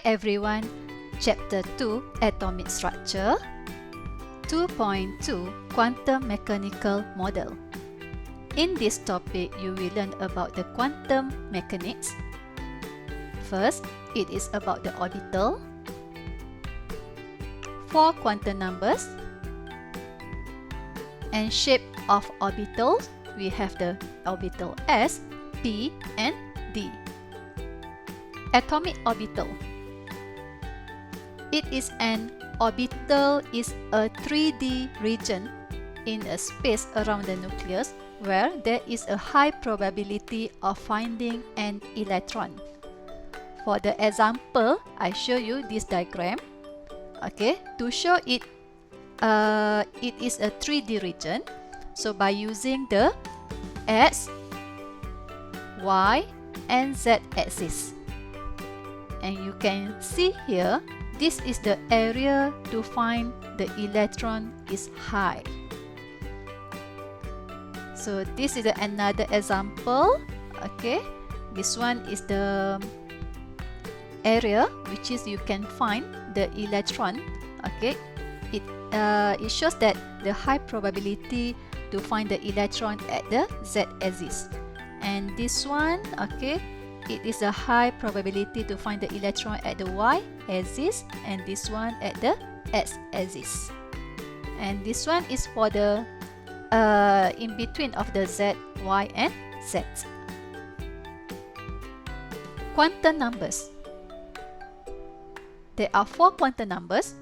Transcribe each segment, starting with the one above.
everyone, Chapter 2 Atomic Structure 2.2 Quantum Mechanical Model. In this topic, you will learn about the quantum mechanics. First, it is about the orbital, 4 quantum numbers, and shape of orbitals. We have the orbital S, P, and D. Atomic orbital. It is an orbital is a 3D region in a space around the nucleus where there is a high probability of finding an electron. For the example, I show you this diagram. Okay, to show it, it is a 3D region. So by using the X, Y, and Z axis, and you can see here, this is the area to find the electron is high. So this is another example. Okay, this one is the area which is you can find the electron. Okay, it shows that the high probability to find the electron at the Z axis, and this one, okay, it is a high probability to find the electron at the Y axis, and this one at the X axis, and this one is for the in between of the Z, Y, and Z. Quantum numbers. There are 4 quantum numbers.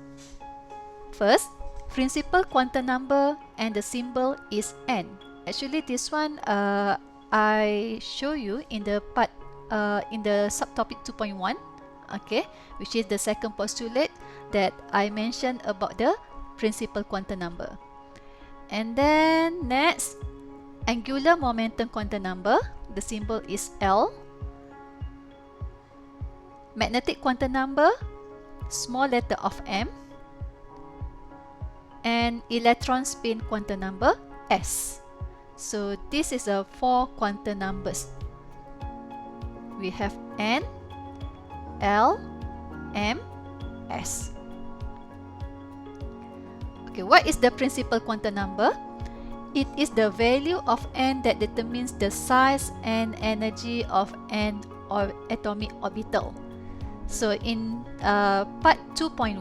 First, principal quantum number, and the symbol is N. Actually, this one I show you in the part in the subtopic 2.1, okay, which is the second postulate that I mentioned about the principal quantum number. And then next, angular momentum quantum number, the symbol is L. Magnetic quantum number, small letter of M. And electron spin quantum number, S. So this is a 4 quantum numbers. We have N, L, M, S. Okay, what is the principal quantum number? It is the value of N that determines the size and energy of an atomic orbital. So in part 2.1,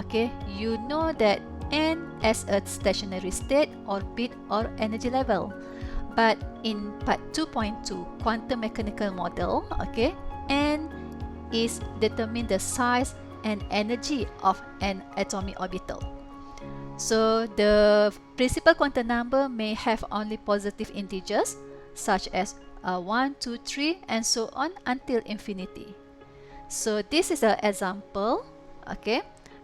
okay, you know that N as a stationary state, orbit, or energy level. But in part 2.2 quantum mechanical model, okay, N is determine the size and energy of an atomic orbital. So the principal quantum number may have only positive integers such as 1, 2, 3, and so on until infinity. So this is an example, okay,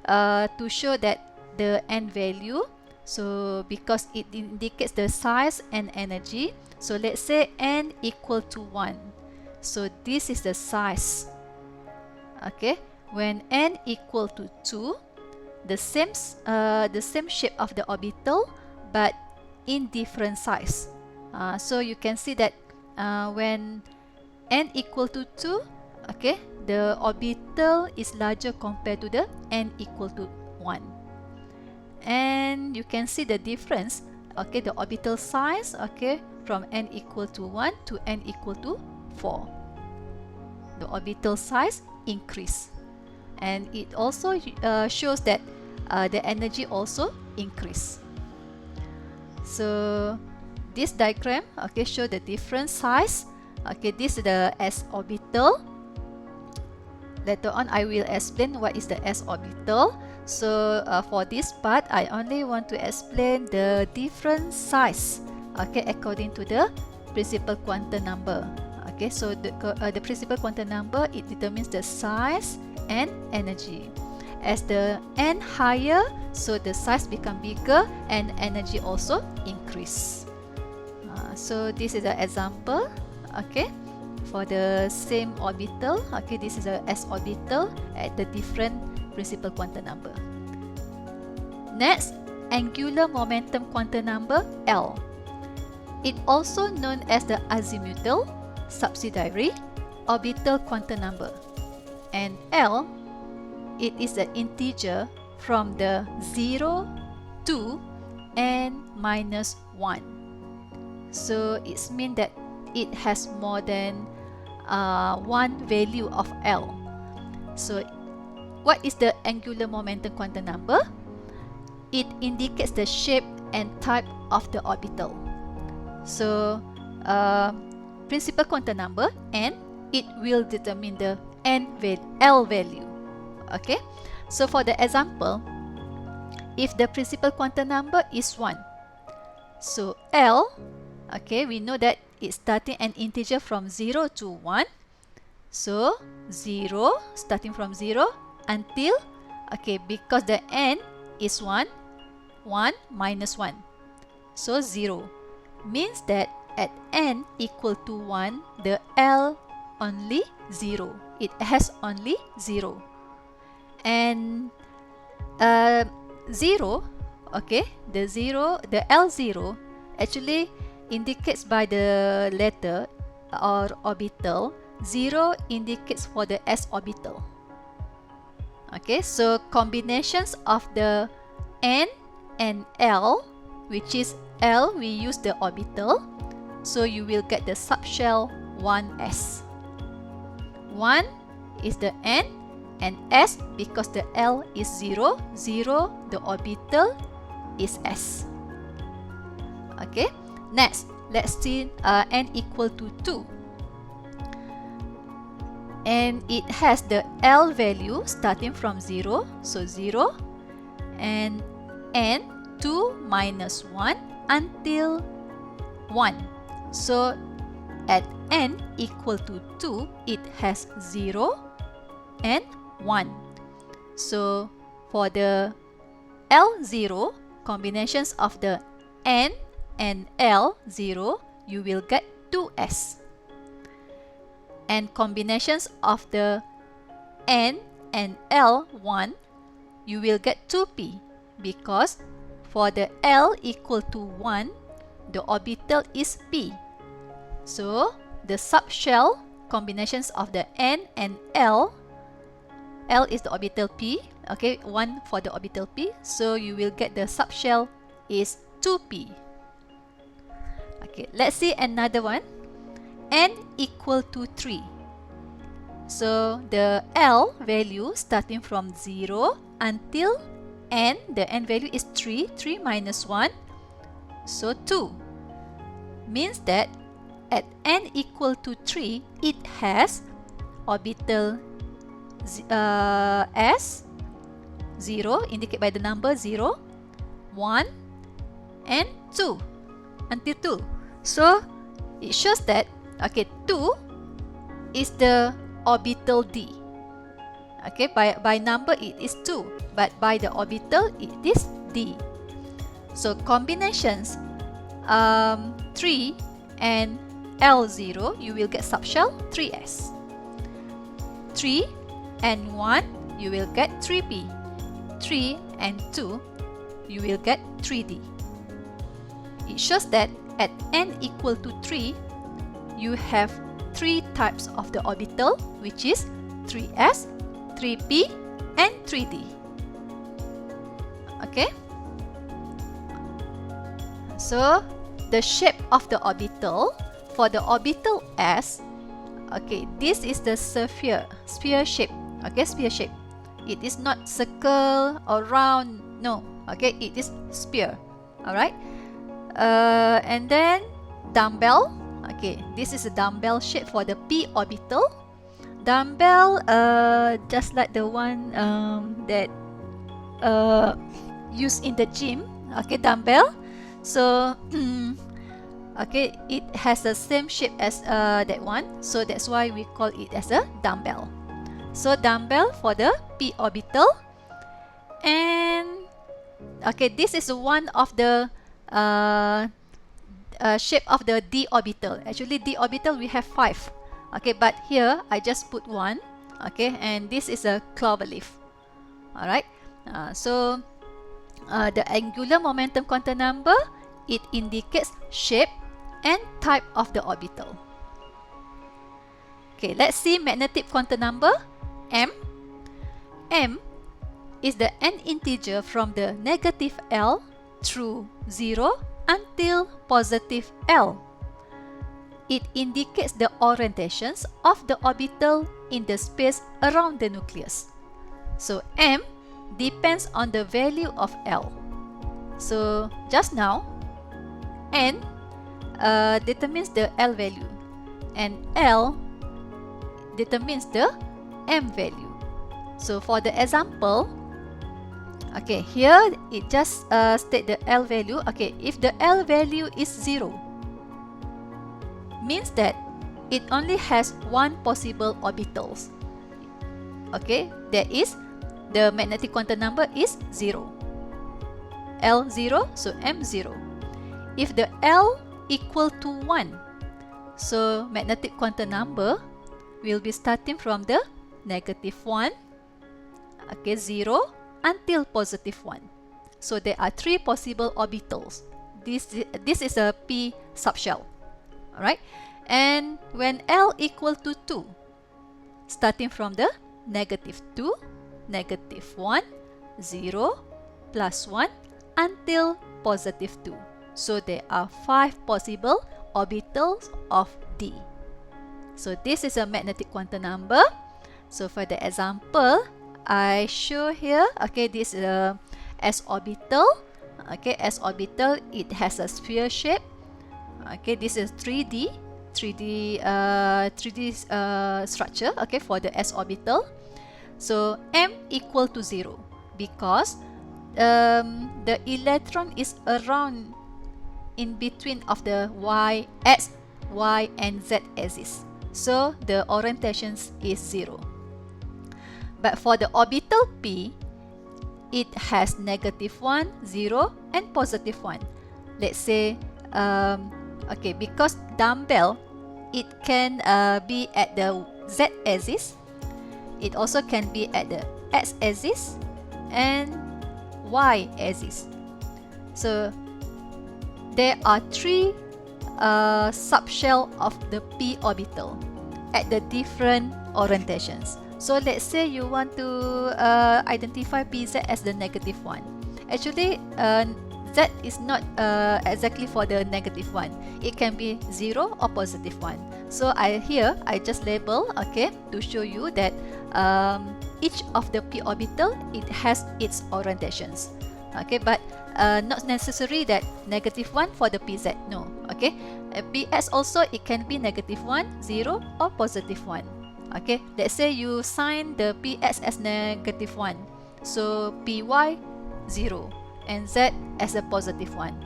to show that the N value. So because it indicates the size and energy, so let's say N equal to 1. So this is the size. Okay, when N equal to 2, the same shape of the orbital but in different size. So you can see that when N equal to 2, okay, the orbital is larger compared to the N equal to 1. And you can see the difference, okay, the orbital size, okay, from N equal to 1 to N equal to 4. The orbital size increase, and it also shows that the energy also increase. So this diagram, okay, show the different size. Okay, this is the S orbital. Later on, I will explain what is the S orbital. So for this part, I only want to explain the different size, okay, according to the principal quantum number. Okay, so the principal quantum number, it determines the size and energy. As the N higher, so the size become bigger and energy also increase. So this is an example, okay, for the same orbital. Okay, this is a S orbital at the different principal quantum number. Next, angular momentum quantum number, L. It also known as the azimuthal, subsidiary, orbital quantum number. And L it is an integer from the 0 to n minus 1. So it means that it has more than one value of L. So what is the angular momentum quantum number? It indicates the shape and type of the orbital. So principal quantum number n, it will determine the L value. Okay, so for the example, if the principal quantum number is 1, so L, okay, we know that it's starting an integer from 0 to 1. So 0, starting from 0 until, okay, because the n is 1, 1 minus 1. So 0 means that at n equal to 1, the L only 0. It has only 0. And 0, okay, the L0 actually indicates by the letter or orbital. 0 indicates for the s orbital. Okay, so combinations of the n and L, which is L, we use the orbital, so you will get the subshell 1s. 1 is the n, and s, because the L is 0, 0, the orbital is s. Okay, next, let's see n equal to 2. And it has the L value starting from 0, so 0, and n 2 minus 1 until 1. So at n equal to 2, it has 0 and 1. So for the L0, combinations of the n and L0, you will get 2s. And combinations of the n and L1, you will get 2p, because for the L equal to 1, the orbital is p. So the subshell combinations of the n and L is the orbital p, okay, 1 for the orbital p, so you will get the subshell is 2p. Okay, let's see another one. N equal to 3. So the L value starting from 0 until n, the n value is 3, 3 minus 1, so 2. Means that at n equal to 3, it has orbital s, 0, indicated by the number 0, 1, and 2, until 2. So it shows that, okay, 2 is the orbital d. Okay, by number it is 2, but by the orbital it is d. So combinations 3 and L0, you will get subshell 3s. 3 and 1, you will get 3p. 3 and 2, you will get 3d. It shows that at n equal to 3, you have 3 types of the orbital, which is 3s, 3p, and 3d. Okay? So the shape of the orbital, for the orbital s, okay, this is the sphere shape. Okay, sphere shape. It is not circle or round, no. Okay, it is sphere. Alright. And then dumbbell. Okay, this is a dumbbell shape for the p orbital. Dumbbell, just like the one that used in the gym. Okay, dumbbell. So okay, it has the same shape as that one, so that's why we call it as a dumbbell. So dumbbell for the p orbital. And okay, this is one of the shape of the d orbital. Actually, d orbital we have 5. Okay, but here I just put 1. Okay, and this is a cloverleaf. Alright, so the angular momentum quantum number, it indicates shape and type of the orbital. Okay, let's see magnetic quantum number, m. M is the n integer from the negative L through 0 until positive L. It indicates the orientations of the orbital in the space around the nucleus. So m depends on the value of L. So just now, n determines the L value and L determines the m value. So for the example, okay, here it just state the L value. Okay, if the L value is 0, means that it only has one possible orbitals. Okay, that is the magnetic quantum number is 0. L 0, so m 0. If the L equal to 1, so magnetic quantum number will be starting from the negative 1, okay, 0 until positive 1. So there are 3 possible orbitals. This is a p subshell. Alright, and when L equal to 2, starting from the negative 2, negative 1, 0, plus 1 until positive 2. So there are 5 possible orbitals of D. So this is a magnetic quantum number. So for the example, I show here, okay, this is a S orbital. Okay, S orbital, it has a sphere shape. Okay, this is 3D structure, okay, for the S orbital. So m equal to 0 because the electron is around in between of the X, Y and Z axis. So the orientations is 0. But for the orbital P, it has negative 1, 0 and positive 1. Let's say, okay, because dumbbell, it can be at the Z axis. It also can be at the X axis and Y axis. So there are 3 subshell of the p orbital at the different orientations. So let's say you want to identify pz as the negative 1. Actually, z is not exactly for the negative 1. It can be 0 or positive 1. So here I just label, okay, to show you that each of the p orbital, it has its orientations. Okay, but not necessary that negative 1 for the pz, no. Okay, ps also, it can be negative 1, 0 or positive 1. Okay, let's say you sign the ps as negative 1, so py 0 and z as a positive 1.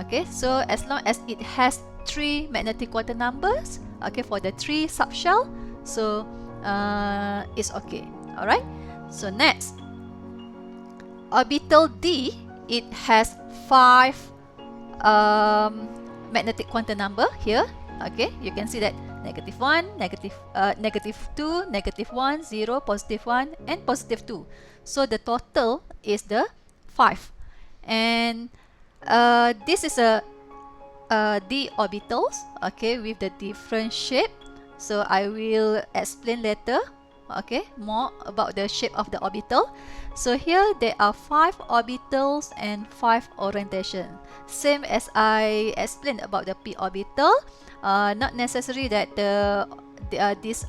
Okay, so as long as it has 3 magnetic quantum numbers, okay, for the 3 subshell, so it's okay. Alright, so next, orbital D, it has 5 magnetic quantum number here. Okay, you can see that negative 1, negative 2, negative 1, 0, positive 1 and positive 2. So the total is the 5. And this is a d orbitals, okay, with the different shape. So I will explain later, okay, more about the shape of the orbital. So here there are 5 orbitals and 5 orientation, same as I explained about the p orbital. Not necessary that this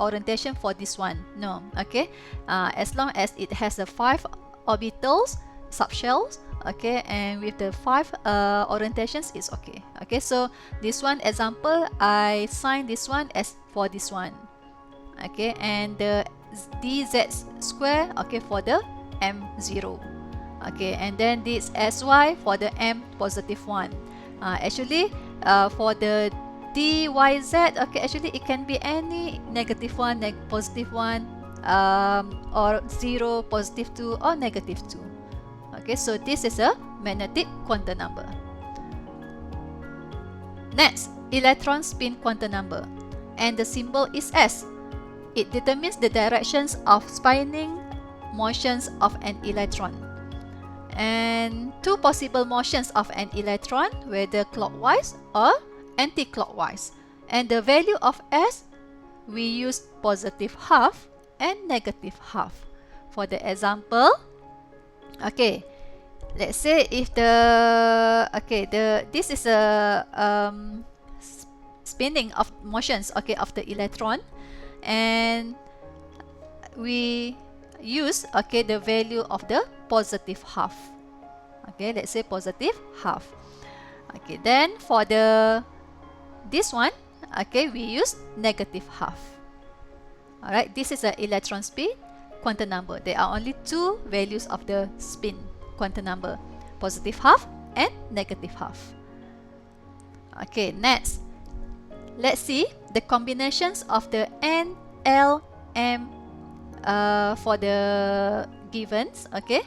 orientation for this one, no. Okay, as long as it has the 5 orbitals, subshells, okay, and with the 5 orientations, it's okay. Okay, so this one example, I sign this one as for this one. Okay, and the dz square, okay, for the m0. Okay, and then this sy for the m positive 1. Actually, for the dyz, okay, actually it can be any negative 1, positive 1, or 0, positive 2 or negative 2. Okay, so this is a magnetic quantum number. Next, electron spin quantum number, and the symbol is S. It determines the directions of spinning motions of an electron. And 2 possible motions of an electron, whether clockwise or anti-clockwise. And the value of S, we use positive half and negative half. For the example, Okay, let's say if this is a spinning of motions, okay, of the electron, and we use, okay, the value of the positive half. Okay, let's say positive half. Okay, then for this one, okay, we use negative half. Alright, this is an electron spin quantum number. There are only two values of the spin quantum number, positive half and negative half. Okay, next, let's see the combinations of the N, L, M for the givens, okay,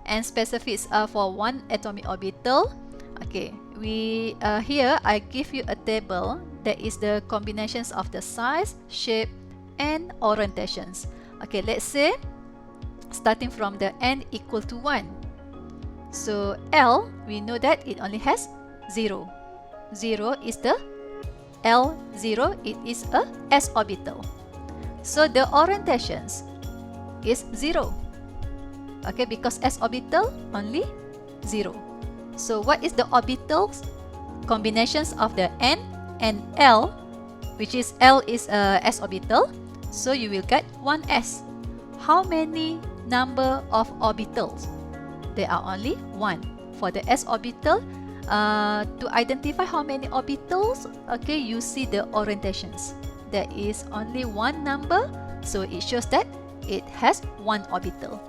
and specifics for one atomic orbital. Okay, we here I give you a table that is the combinations of the size, shape, and orientations. Okay, let's say starting from the N equal to 1. So L, we know that it only has 0. 0 is the L0, it is a s orbital. So the orientations is 0. Okay, because s orbital only 0. So what is the orbitals combinations of the N and L, which is L is a s orbital, so you will get 1s. How many number of orbitals? There are only 1 for the s orbital. To identify how many orbitals, okay, you see the orientations. There is only one number, so it shows that it has one orbital.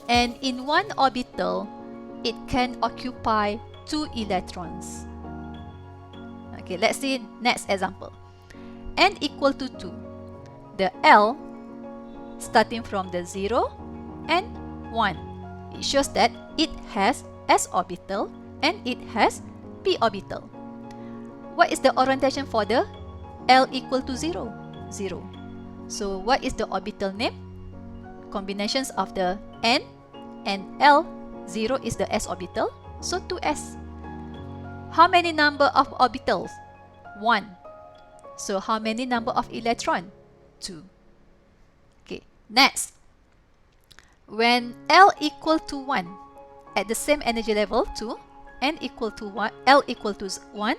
And in one orbital, it can occupy 2 electrons. Okay, let's see next example. N equal to 2. The L starting from the 0 and 1. It shows that it has s orbital and it has p orbital. What is the orientation for the L equal to 0? 0. So what is the orbital name? Combinations of the N and L. 0 is the s orbital, so 2s. How many number of orbitals? 1. So how many number of electron? 2. Okay, next. When L equal to 1 at the same energy level 2, N equal to 1, L equal to 1.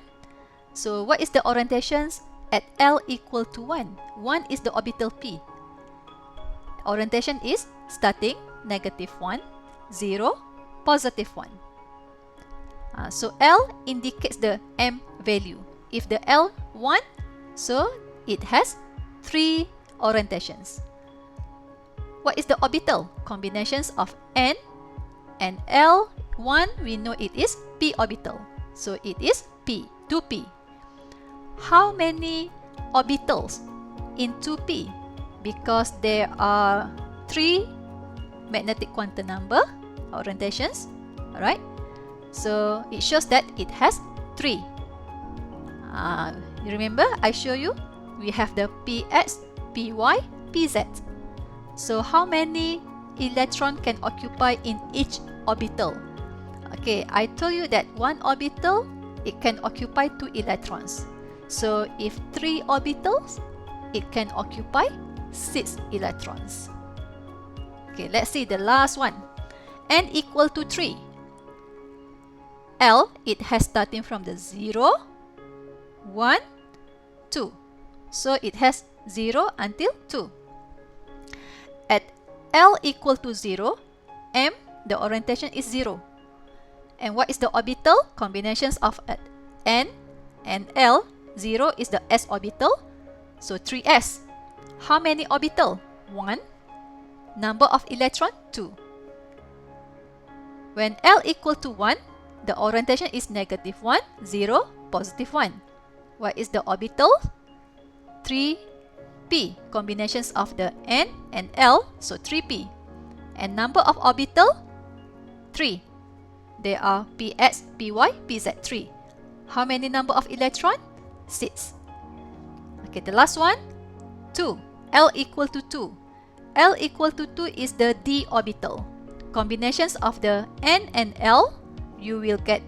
So what is the orientations at L equal to 1? 1 is the orbital p. Orientation is starting -1, 0, +1. So L indicates the M value. If the L 1, so it has 3 orientations. What is the orbital combinations of N and L? 1, we know it is p orbital, so it is p, 2p. How many orbitals in 2p? Because there are 3 magnetic quantum number orientations, alright? So it shows that it has 3. Remember I show you we have the px, py, pz. So how many electron can occupy in each orbital? Okay, I told you that one orbital, it can occupy 2 electrons. So if 3 orbitals, it can occupy 6 electrons. Okay, let's see the last one. N equal to 3. L, it has starting from the 0, 1, 2. So it has 0 until 2. At L equal to 0, M, the orientation is 0. And what is the orbital combinations of N and L? 0 is the s orbital, so 3s. How many orbital? 1. Number of electron? 2. When L equal to 1, the orientation is -1, 0, +1. What is the orbital? 3p. Combinations of the N and L, so 3p. And number of orbital? 3. There are px, py, pz, 3. How many number of electron? 6. Okay, the last one, 2. L equal to 2. L equal to 2 is the d orbital. Combinations of the N and L, you will get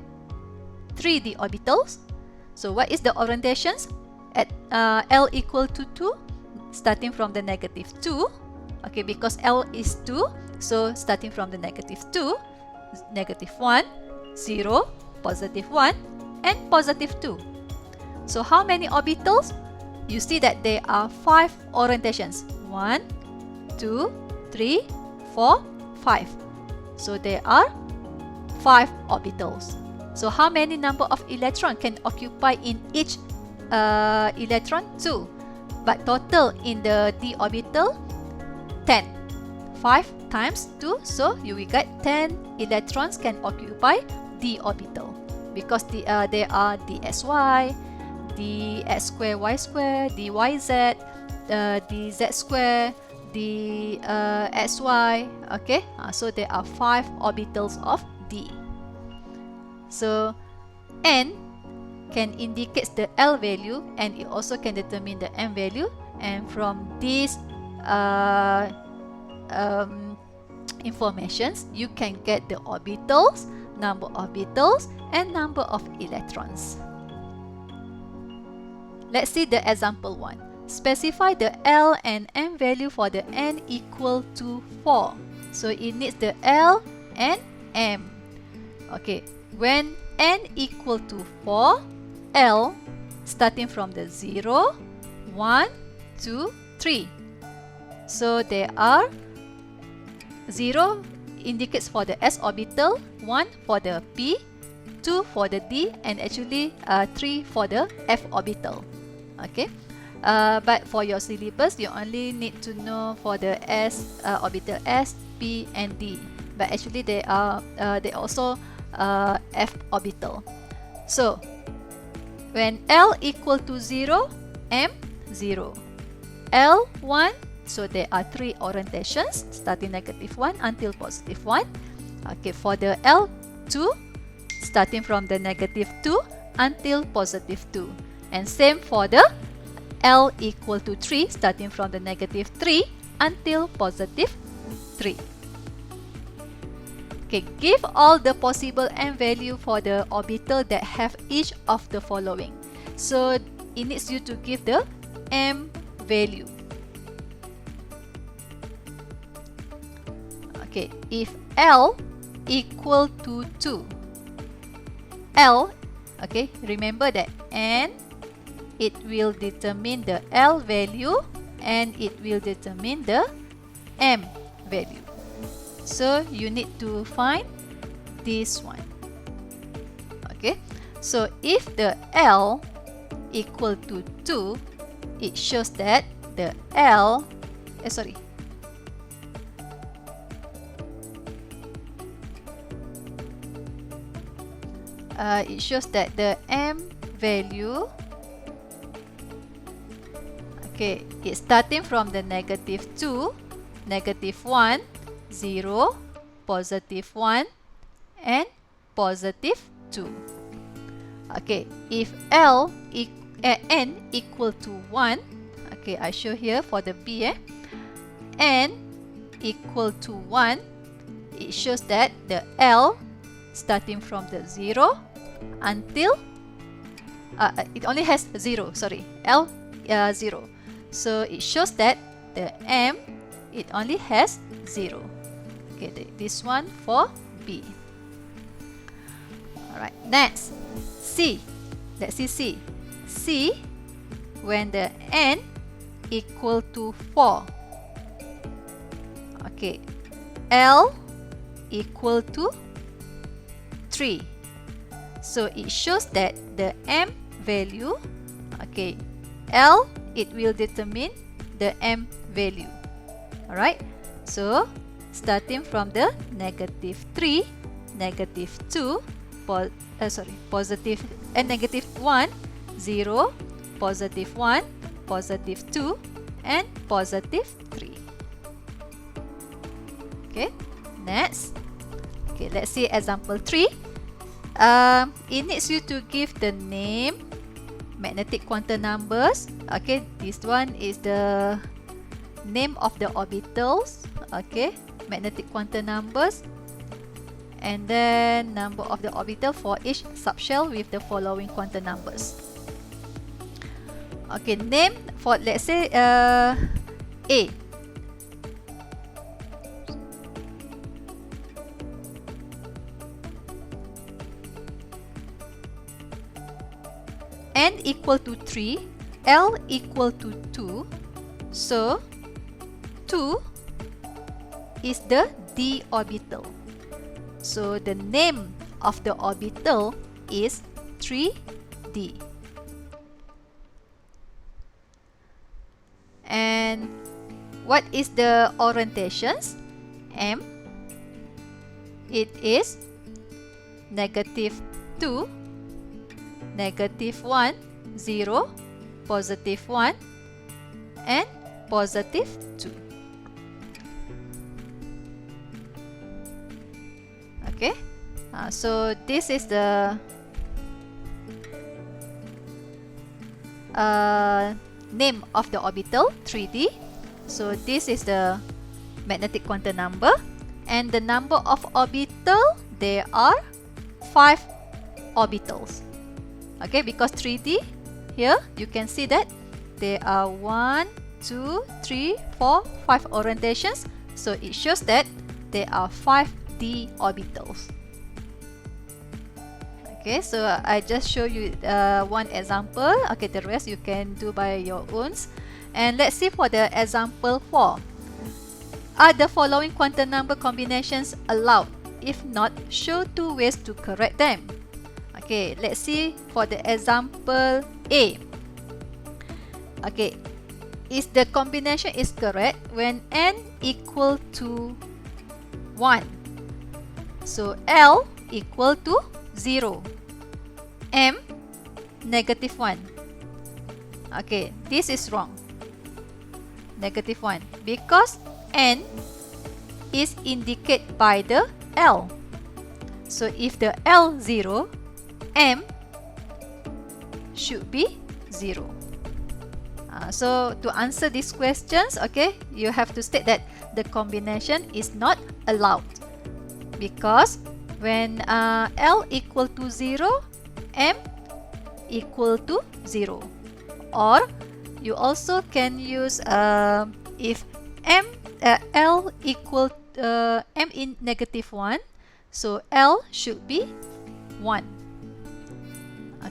3 d orbitals. So what is the orientations at L equal to 2? Starting from the -2. Okay, because L is 2, so starting from the -2, negative 1, 0, positive 1, and positive 2. So how many orbitals? You see that there are 5 orientations. 1, 2, 3, 4, 5. So there are 5 orbitals. So how many number of electron can occupy in each electron? 2. But total in the d orbital, 10. 5 times 2, so you will get 10 electrons can occupy d orbital, because there are dsy, dx square y square, dyz, dz square, dxy. Okay, so there are 5 orbitals of d. So n can indicate the L value, and it also can determine the M value, and from these informations you can get the orbitals, number of orbitals, and number of electrons. Let's see the example 1. Specify the L and M value for the n equal to 4. So it needs the L and M. Okay, when n equal to 4, L starting from the 0, 1, 2, 3. So there are 0 indicates for the s orbital, 1 for the p, 2 for the d, and actually 3 for the f orbital. Okay, but for your syllabus, you only need to know for the s orbital s, p, and d. But actually they also f orbital. So when L equal to 0, M 0, L 1, so there are 3 orientations starting negative 1 until positive 1. Okay, for the L2, starting from the negative 2 until positive 2. And same for the L equal to 3, starting from the negative 3 until positive 3. Okay, give all the possible M value for the orbital that have each of the following. So it needs you to give the M value. Okay, if L equal to 2, L, okay, remember that N, it will determine the L value and it will determine the M value. So you need to find this one. Okay, so if the L equal to 2, it shows that the L, it shows that the M value, okay, it's starting from the negative 2, negative 1, 0, positive 1, and positive 2. Okay, if n equal to 1, okay, I show here for the B, n equal to 1, it shows that the L starting from the 0 until it only has 0, sorry, L 0. So it shows that the M, it only has 0. Okay, this one for B. Alright, next, C. Let's see C. C, when the N equal to 4. Okay, L equal to 3. So it shows that the M value, okay, L, it will determine the M value. Alright, so starting from the negative 3, negative 2, positive and negative 1, 0, positive 1, positive 2, and positive 3. Okay, next. Okay, let's see example 3. It needs you to give the name, magnetic quantum numbers. Okay, this one is the name of the orbitals. Okay, magnetic quantum numbers, and then number of the orbital for each subshell with the following quantum numbers. Okay, name for, let's say A. n equal to 3, L equal to 2, so 2 is the d orbital. So the name of the orbital is 3d. And what is the orientations? M, it is -2, -1, 0, +1, and +2. Okay, so this is the name of the orbital, 3D. So this is the magnetic quantum number, and the number of orbital, there are 5 orbitals. Okay, because 3D, here you can see that there are 1, 2, 3, 4, 5 orientations. So it shows that there are 5d orbitals. Okay, so I just show you one example. Okay, the rest you can do by your own. And let's see for the example 4. Are the following quantum number combinations allowed? If not, show 2 ways to correct them. Okay, let's see for the example A. Okay, is the combination is correct when n equal to 1. So L equal to 0, M -1. Okay, this is wrong. -1 because n is indicated by the L. So if the L 0, M should be 0. So to answer these questions, okay, you have to state that the combination is not allowed because when L equal to 0, M equal to 0. Or you also can use if L equal M in -1, so L should be 1.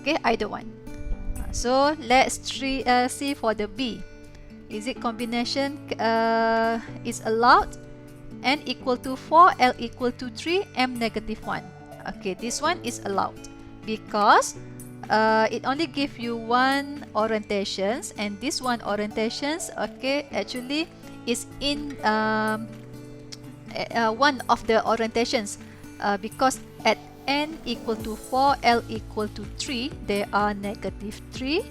Okay, either one. So let's see for the B. Is it combination is allowed? N equal to 4, L equal to 3, M -1. Okay, this one is allowed because it only gives you one orientations, and this one orientations, okay, actually is in one of the orientations because at n equal to 4, L equal to 3, there are -3,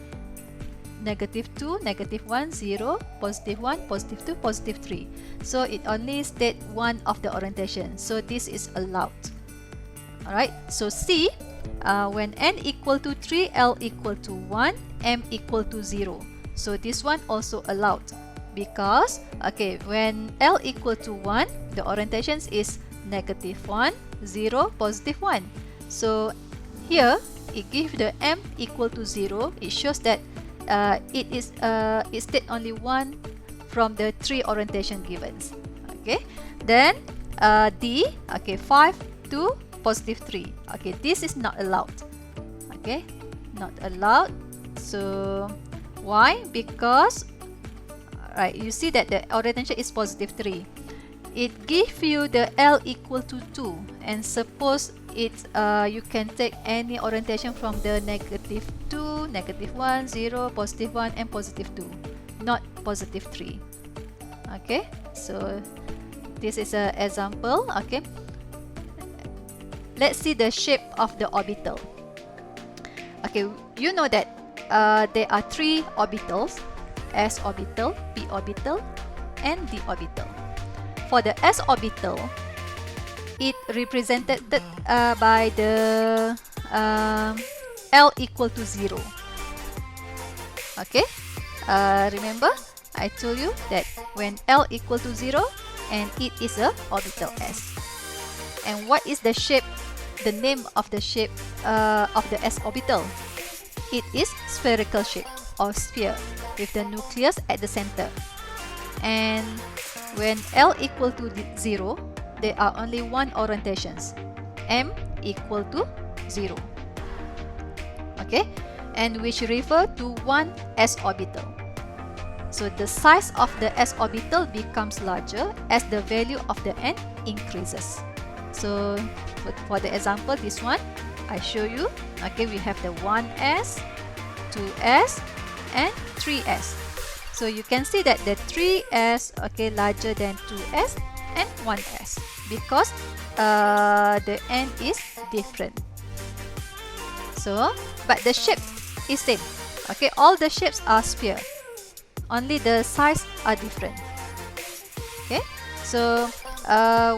-2, -1, 0, +1, +2, +3. So it only states one of the orientation. So this is allowed. Alright, so C, when n equal to 3, L equal to 1, M equal to 0. So this one also allowed because, okay, when L equal to 1, the orientations is -1, 0, +1. So here it gives the M equal to 0. It shows that it states only one from the 3 orientation givens. Okay, then D, okay, 5, 2, +3. Okay, this is not allowed. Okay, not allowed. So why? Because right, you see that the orientation is +3. It gives you the L equal to 2, and suppose it's you can take any orientation from the -2, -1, 0, +1, and +2, not +3. Okay, so this is an example. Okay, let's see the shape of the orbital. Okay, you know that there are 3 orbitals: S orbital, P orbital, and D orbital. For the S orbital, it represented by the L equal to 0. Okay, remember I told you that when L equal to 0, and it is a orbital S. And what is the shape, the name of the shape of the S orbital? It is spherical shape or sphere with the nucleus at the center. And when L equal to 0, there are only one orientations, M equal to 0. Okay, and which refer to one s orbital. So the size of the s orbital becomes larger as the value of the n increases. So for the example, this one, I show you. Okay, we have the 1s, 2s, and 3s. So you can see that the 3s, okay, larger than 2s and 1s because the n is different. So, but the shape is same. Okay, all the shapes are sphere. Only the size are different. Okay, so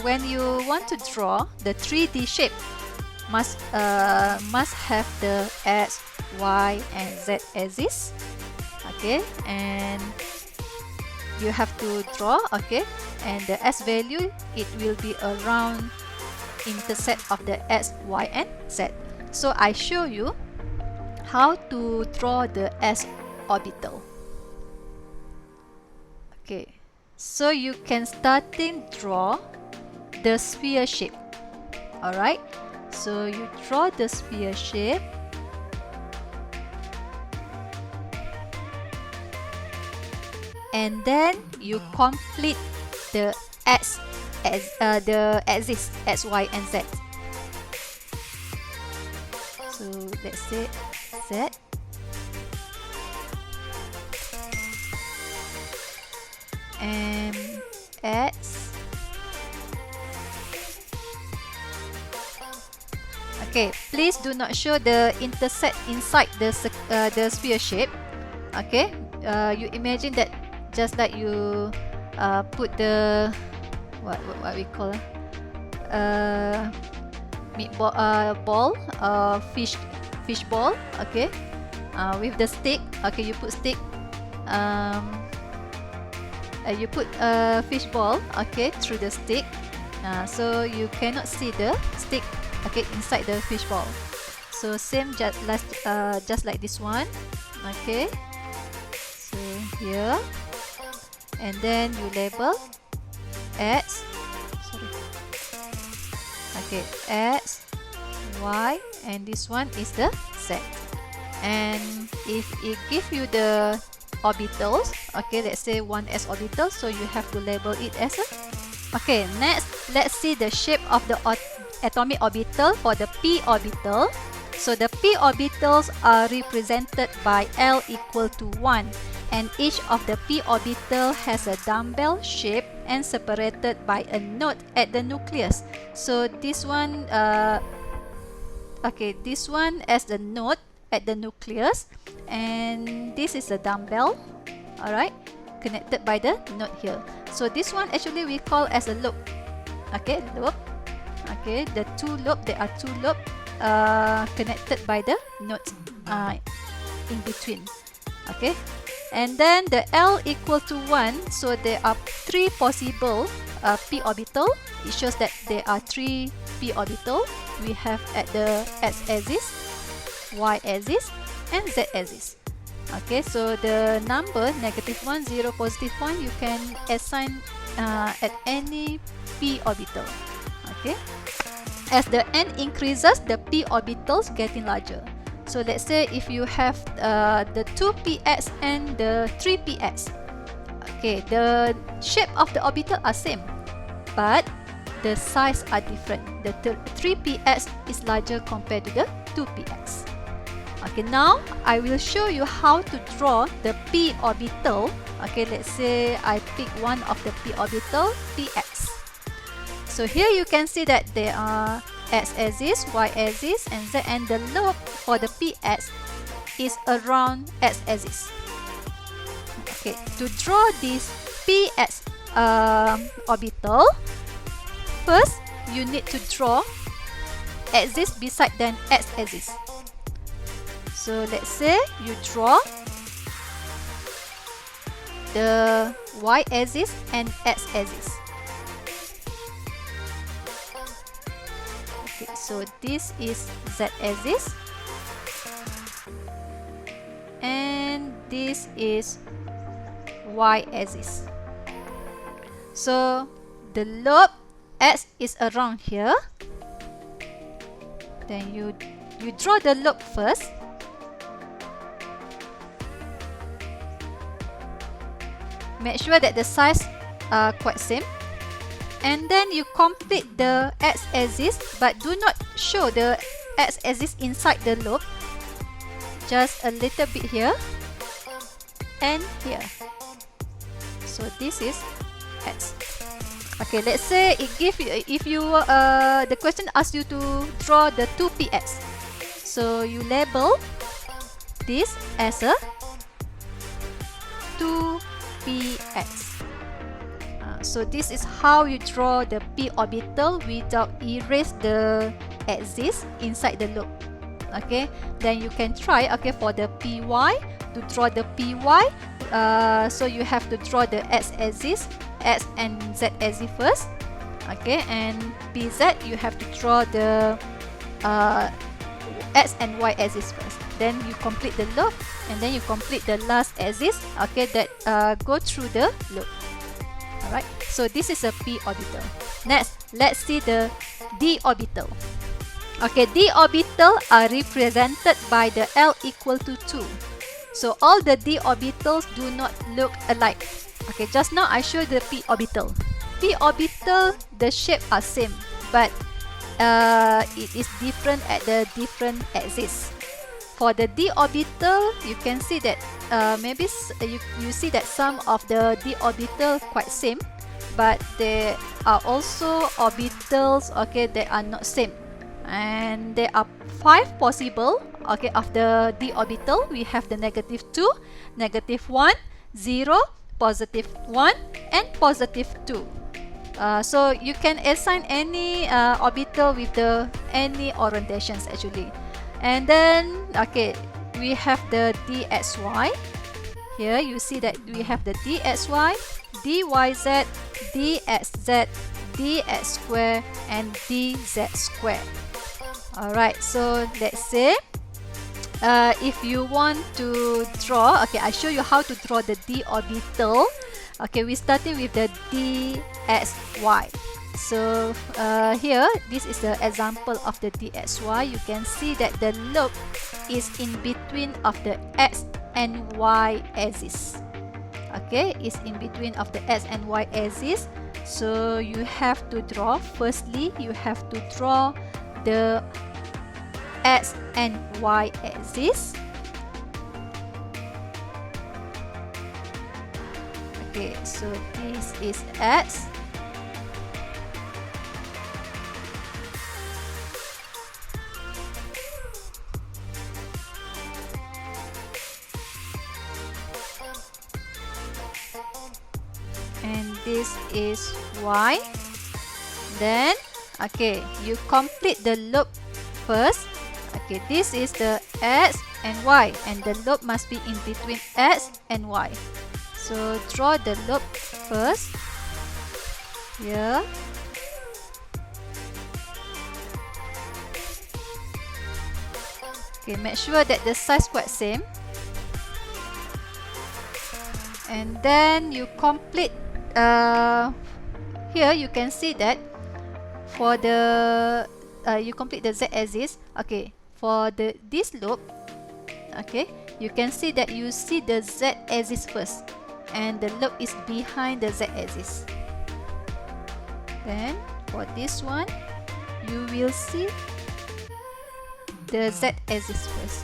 when you want to draw the 3D shape, must have the x, y, and z axis. Okay, and you have to draw. Okay, and the s value, it will be around intercept of the x, y, and z. So I show you how to draw the s orbital. Okay, so you can starting draw the sphere shape. Alright, so you draw the sphere shape. And then you complete the x as the axis x, y, and z. So let's say z, and x. Okay, please do not show the intersect inside the sphere shape. Okay, you imagine that just like you put the what we call meatball ball, fish ball. Okay, with the stick. Okay, you put stick. You put a fish ball. Okay, through the stick. So you cannot see the stick. Okay, inside the fish ball. So same just like this one. Okay, so here, and then you label x. Sorry. Okay, x, y, and this one is the z. And if it give you the orbitals, okay, let's say 1s orbital, so you have to label it as a. Okay, next let's see the shape of the atomic orbital for the p orbital. So the p orbitals are represented by L equal to 1, and each of the p orbital has a dumbbell shape and separated by a node at the nucleus. So this one, okay, this one as the node at the nucleus, and this is a dumbbell. Alright, connected by the node here. So this one actually we call as a loop. Okay, loop. Okay, the two loop, there are two loop connected by the nodes in between. Okay, and then the L equal to 1, so there are 3 possible p orbital. It shows that there are 3 p orbital. We have at the x-axis, y-axis, and z-axis. Okay, so the number -1, 0, +1, you can assign at any p orbital. Okay, as the n increases, the p orbitals getting larger. So let's say if you have the 2px and the 3px. Okay, the shape of the orbital are same, but the size are different. The 3px is larger compared to the 2px. Okay, now I will show you how to draw the p orbital. Okay, let's say I pick one of the p orbital, px. So here you can see that there are x-axis, y-axis, and z, and the loop for the px is around x-axis. Okay, to draw this px orbital, first you need to draw axis beside then x-axis. So let's say you draw the y-axis and x-axis. Okay, so this is z-axis, and this is y-axis. So the loop x is around here. Then you draw the loop first. make sure that the size are quite same, and then you complete the x-axis, but do not show the x-axis inside the loop, just a little bit here and here. So this is x. Okay, let's say it give you, if you the question asks you to draw the 2px, so you label this as a 2px. So this is how you draw the p orbital without erase the axis inside the loop. Okay, then you can try, okay, for the py, to draw the py, so you have to draw the x-axis, x and z axis first. Okay, and pz, you have to draw the x and y axis first. Then you complete the loop, and then you complete the last axis, okay, that go through the loop. Alright, so this is a p orbital. Next, let's see the d orbital. Okay, d orbital are represented by the L equal to 2. So all the d orbitals do not look alike. Okay, just now I showed the p orbital. P orbital, the shape are same, but it is different at the different axis. For the d orbital, you can see that maybe you see that some of the d orbital quite same, but there are also orbitals, okay, that are not same. And there are 5 possible, okay, of the d orbital. We have the -2, -1, 0, +1, and +2. So you can assign any orbital with the any orientations actually. And then, okay, we have the dxy. Here you see that we have the dxy, dyz, dxz, dx square, and dz square. Alright, so let's say if you want to draw, okay, I show you how to draw the d orbital. Okay, we're starting with the dxy. So here, this is the example of the dxy. You can see that the loop is in between of the x and y axis. Okay, it's in between of the x and y axis. So you have to draw, firstly, you have to draw the x and y axis. Okay, so this is x. And this is y. Then, okay, you complete the loop first. Okay, this is the x and y, and the loop must be in between x and y. So draw the loop first. Here. Okay, make sure that the size quite same. And then you complete. Here you can see that for the you complete the z-axis. Okay, for this loop, okay, you can see that you see the z-axis first, and the loop is behind the z-axis. Then for this one, you will see the z-axis first.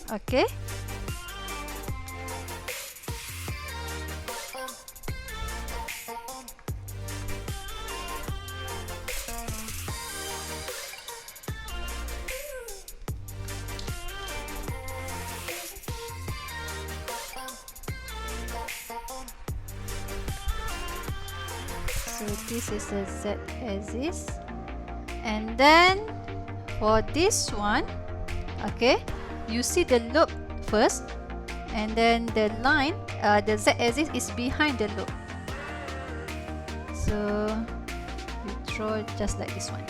Okay. So this is the z-axis, and then for this one, okay, you see the loop first, and then the line, the z-axis is behind the loop. So you draw just like this one,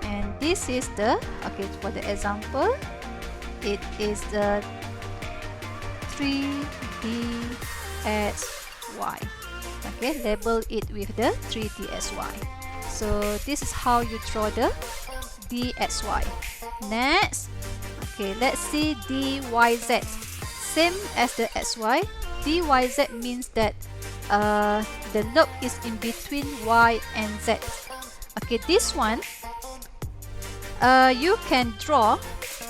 and this is the, okay, for the example, it is the 3dxy. Okay, label it with the 3dxy. So this is how you draw the dxy. Next, okay, let's see dyz. Same as the xy. dyz means that the loop is in between y and z. Okay, this one you can draw,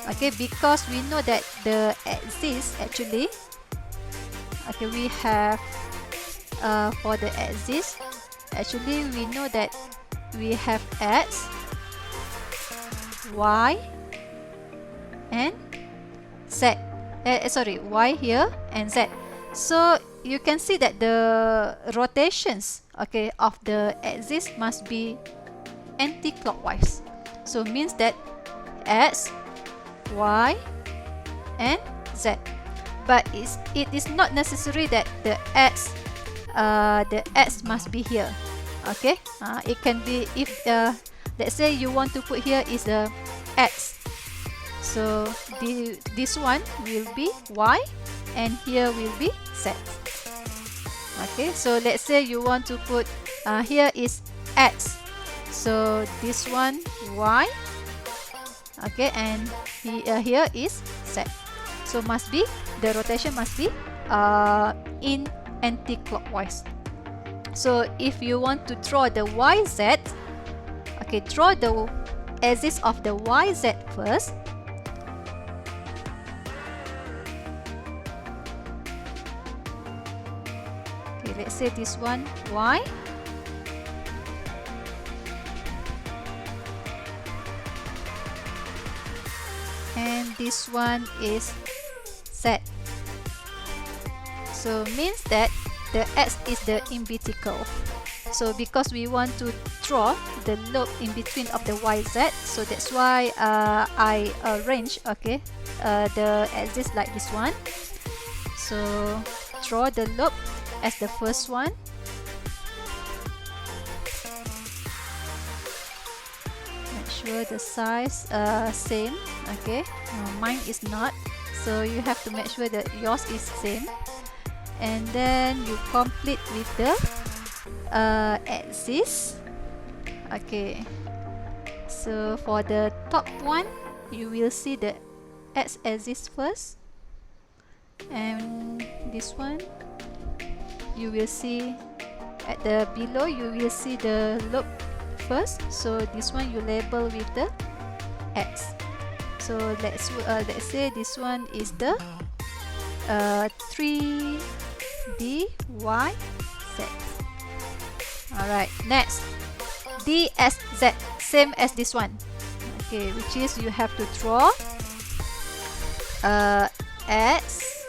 okay, because we know that the axis actually, okay, we have for the axis actually we know that we have x, y and z. Sorry, y here and z. So you can see that the rotations, okay, of the axis must be anti-clockwise. So means that x, y and z. But it is not necessary that the x must be here. Okay, it can be if let's say you want to put here is the x. So this one will be y and here will be z. Okay, so let's say you want to put here is x. So this one y. Okay, and here is z. So must be the rotation must be in anti-clockwise. So if you want to draw the yz, okay, draw the axis of the yz first. Okay, let's say this one y. And this one is z. So means that the x is the in vertical. So because we want to draw the loop in between of the yz, so that's why I arrange, okay, the axis like this one. So draw the loop as the first one. Make sure the size same. Okay, mine is not, so you have to make sure that yours is same. And then you complete with the axis. Okay, so for the top one you will see the x-axis first, and this one you will see at the below you will see the loop first. So this one you label with the x. So let's say this one is the 3 d y z. Alright, next dsz, same as this one. Okay, which is you have to draw x,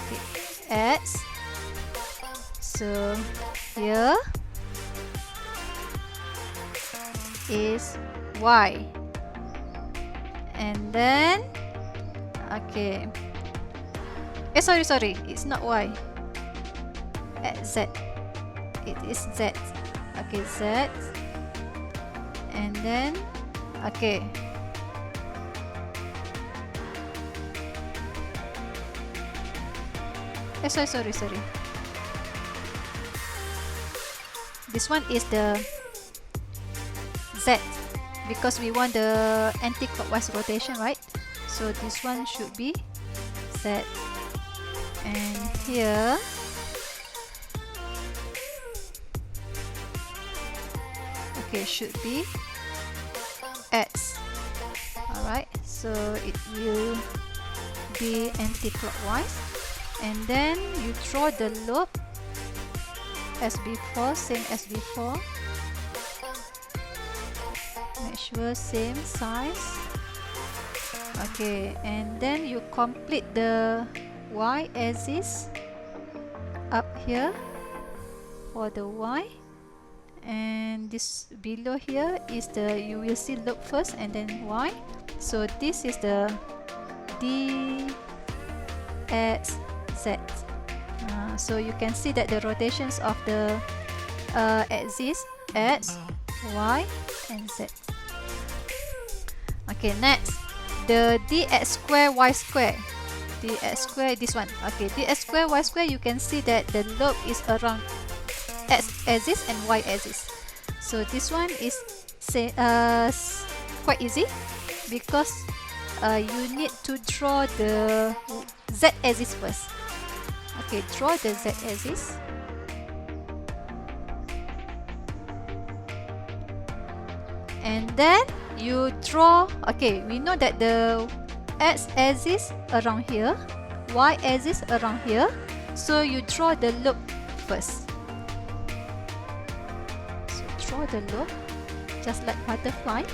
okay, x. So here is y, and then okay, sorry, it's not y, z, it is z. Okay, z, and then okay, sorry, this one is the z, because we want the anti-clockwise rotation, right? So this one should be z, and here okay should be x. Alright, so it will be anti-clockwise, and then you draw the loop as before, same as before. Make sure same size. Okay, and then you complete the y-axis up here for the y, and this below here is the, you will see loop first and then y. So this is the d x z. So you can see that the rotations of the axis x, y and z. Okay, next the dx square y square. Dx square, this one. Okay, dx square y square, you can see that the loop is around x axis and y axis. So this one is quite easy, because you need to draw the z-axis first. Okay, draw the z-axis. And then you draw, okay, we know that the x-axis around here, y-axis around here, so you draw the loop first. So draw the loop, just like butterfly.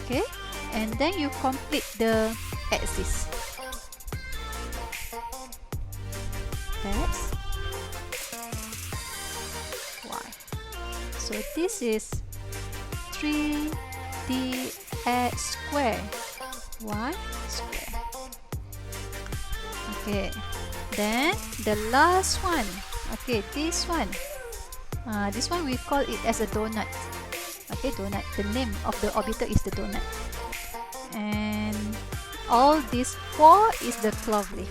Okay, and then you complete the axis. X, Y. So this is 3dx square, y square. Okay, then the last one. Okay, this one we call it as a donut. Okay, donut. The name of the orbital is the donut. And all these four is the clove leaf.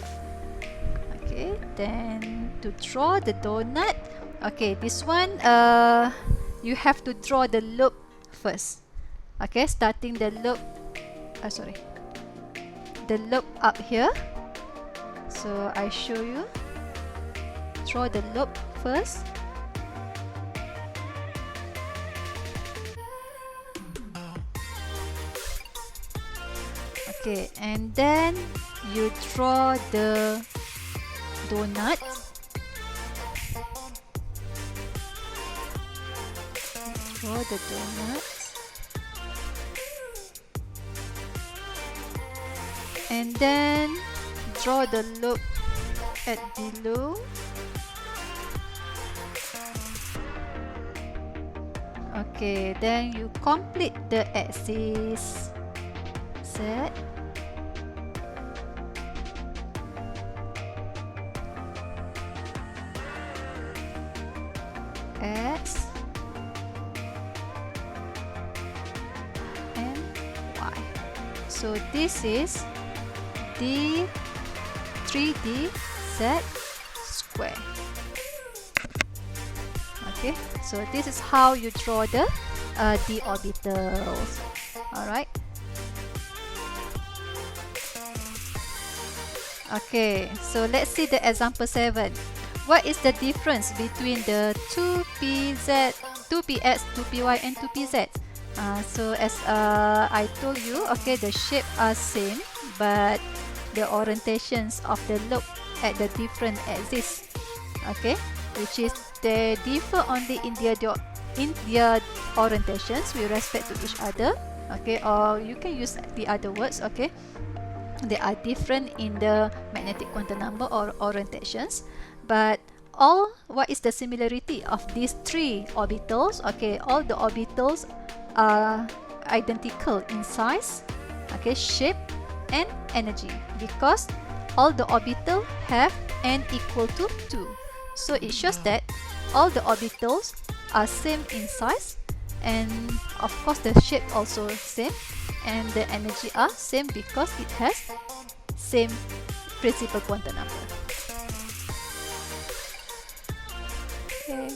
Okay, then to draw the donut, okay, this one you have to draw the loop first. Okay, starting the loop, the loop up here. So I show you. Draw the loop first. Okay, and then you draw the donut. Draw the donut. And then draw the loop at below. Okay, then you complete the axis. Z. X and Y. So this is the 3D Z square. Okay, so this is how you draw the orbitals. Alright. Okay, so let's see the example 7. What is the difference between the 2pz, 2px, 2py, and 2pz? So as I told you, okay, the shape are same, but the orientations of the loop at the different axis, okay, which is they differ only in their orientations with respect to each other, okay, or you can use the other words, okay. They are different in the magnetic quantum number or orientations, but what is the similarity of these three orbitals? Okay, all the orbitals are identical in size, okay, shape and energy, because all the orbitals have n equal to 2. So it shows that all the orbitals are same in size, and of course the shape also same, and the energy are same because it has same principal quantum number. Okay.